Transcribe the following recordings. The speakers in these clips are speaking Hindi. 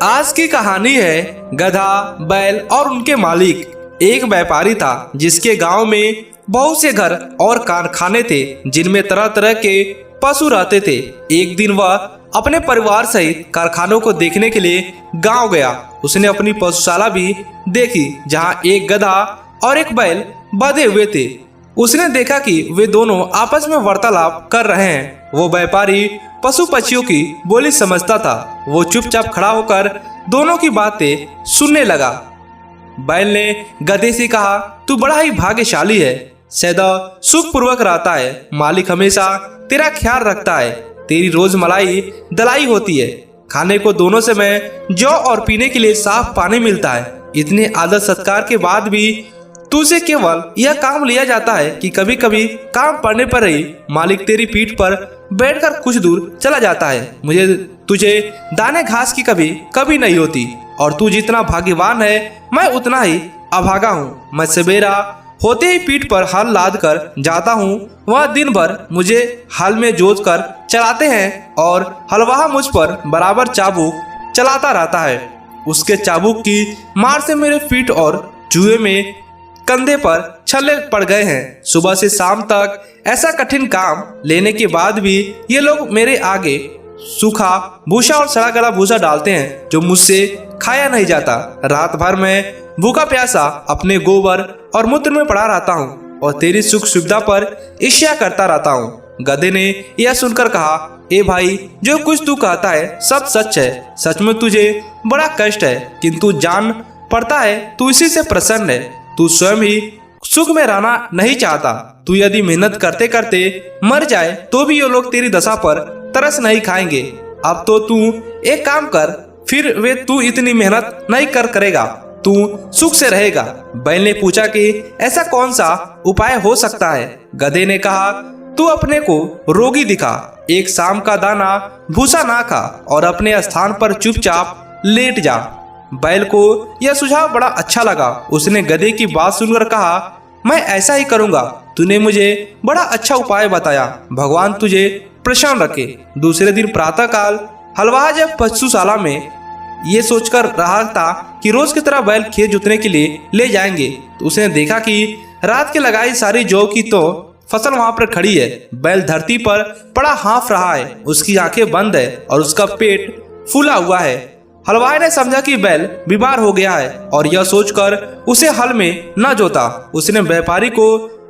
आज की कहानी है गधा, बैल और उनके मालिक। एक व्यापारी था जिसके गांव में बहुत से घर और कारखाने थे जिनमें तरह तरह के पशु रहते थे। एक दिन वह अपने परिवार सहित कारखानों को देखने के लिए गांव गया। उसने अपनी पशुशाला भी देखी जहां एक गधा और एक बैल बंधे हुए थे। उसने देखा कि वे दोनों आपस में वार्तालाप कर रहे हैं। वो व्यापारी पशु पक्षियों की बोली समझता था। वो चुपचाप खड़ा होकर दोनों की बातें सुनने लगा। बैल ने गधे से कहा, तू बड़ा ही भाग्यशाली है, सदा सुख पूर्वक रहता है, मालिक हमेशा तेरा ख्याल रखता है, तेरी रोज मलाई दलाई होती है, खाने को दोनों समय जौ और पीने के लिए साफ पानी मिलता है। इतने आदर सत्कार के बाद भी तुझसे केवल यह काम लिया जाता है कि कभी कभी काम पड़ने पर ही मालिक तेरी पीठ पर बैठकर कुछ दूर चला जाता है। मुझे तुझे दाने घास की कभी कभी नहीं होती और तू जितना भाग्यवान है मैं उतना ही अभागा हूँ। मैं सवेरा होते ही पीठ पर हल लाद कर जाता हूँ। वह दिन भर मुझे हल में जोत कर चलाते हैं और हलवाहा मुझ पर बराबर चाबुक चलाता रहता है। उसके चाबुक की मार से मेरे पीठ और जुए में कंधे पर छल्ले पड़ गए हैं। सुबह से शाम तक ऐसा कठिन काम लेने के बाद भी ये लोग मेरे आगे सूखा भूसा और सड़ा गला भूसा डालते हैं जो मुझसे खाया नहीं जाता। रात भर मैं भूखा प्यासा अपने गोबर और मूत्र में पड़ा रहता हूँ और तेरी सुख सुविधा पर ईर्ष्या करता रहता हूँ। गधे ने यह सुनकर कहा, ए भाई, जो कुछ तू कहता है सब सच है। सच में तुझे बड़ा कष्ट है, किंतु जान पड़ता है तू इसी से प्रसन्न है। तू स्वयं ही सुख में रहना नहीं चाहता। तू यदि मेहनत करते करते मर जाए तो भी ये लोग तेरी दशा पर तरस नहीं खाएंगे। अब तो तू एक काम कर, फिर वे तू इतनी मेहनत नहीं करेगा, तू सुख से रहेगा। बैल ने पूछा कि ऐसा कौन सा उपाय हो सकता है। गधे ने कहा, तू अपने को रोगी दिखा, एक शाम का दाना भूसा ना खा और अपने स्थान पर चुपचाप लेट जा। बैल को यह सुझाव बड़ा अच्छा लगा। उसने गधे की बात सुनकर कहा, मैं ऐसा ही करूंगा। तूने मुझे बड़ा अच्छा उपाय बताया, भगवान तुझे प्रसन्न रखे। दूसरे दिन प्रातःकाल हलवाहा जब पशुशाला में ये सोचकर रहा था कि रोज की तरह बैल खेत जोतने के लिए ले जाएंगे तो उसने देखा कि रात के लगाई सारी जौ की तो फसल वहां पर खड़ी है। बैल धरती पर पड़ा हाँफ रहा है, उसकी आंखें बंद है और उसका पेट फूला हुआ है। हलवाई ने समझा कि बैल बीमार हो गया है और यह सोचकर उसे हल में न जोता। उसने व्यापारी को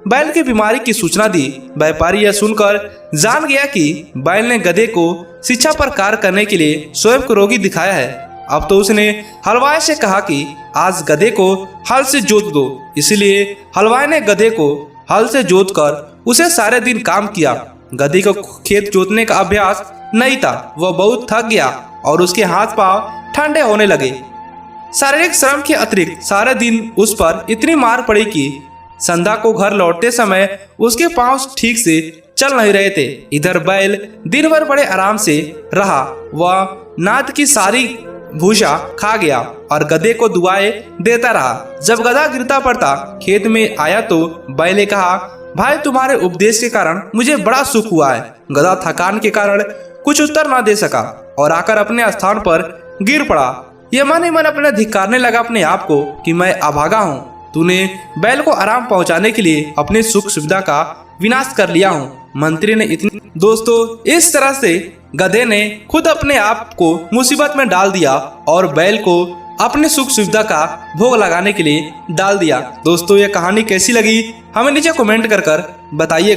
बैल की बीमारी की सूचना दी। व्यापारी यह सुनकर जान गया कि बैल ने गधे को शिक्षा पर कार्य करने के लिए स्वयं को रोगी दिखाया है। अब तो उसने हलवाई से कहा कि आज गधे को हल से जोत दो। इसलिए हलवाई ने गधे को हल से जोत कर उसे सारे दिन काम किया। गधे को खेत जोतने का अभ्यास नहीं था, वह बहुत थक गया और उसके हाथ पांव ठंडे होने लगे। शारीरिक श्रम के अतिरिक्त सारे दिन उस पर इतनी मार पड़ी कि संध्या को घर लौटते समय उसके पांव ठीक से चल नहीं रहे थे। इधर बैल दिन भर बड़े आराम से रहा। वह नाद की सारी भूसा खा गया और गधे को दुआएं देता रहा। जब गधा गिरता पड़ता खेत में आया तो बैल ने कहा, भाई, तुम्हारे उपदेश के कारण मुझे बड़ा सुख हुआ है। गधा थकान के कारण कुछ उत्तर ना दे सका और आकर अपने स्थान पर गिर पड़ा। यह मन ही मन अपने धिक्कारने लगा अपने आप को कि मैं अभागा हूँ। तूने बैल को आराम पहुंचाने के लिए अपने सुख सुविधा का विनाश कर लिया हूँ। मंत्री ने इतनी दोस्तों इस तरह से गधे ने खुद अपने आप को मुसीबत में डाल दिया और बैल को अपने सुख सुविधा का भोग लगाने के लिए डाल दिया। दोस्तों, यह कहानी कैसी लगी हमें नीचे कमेंट कर बताइए।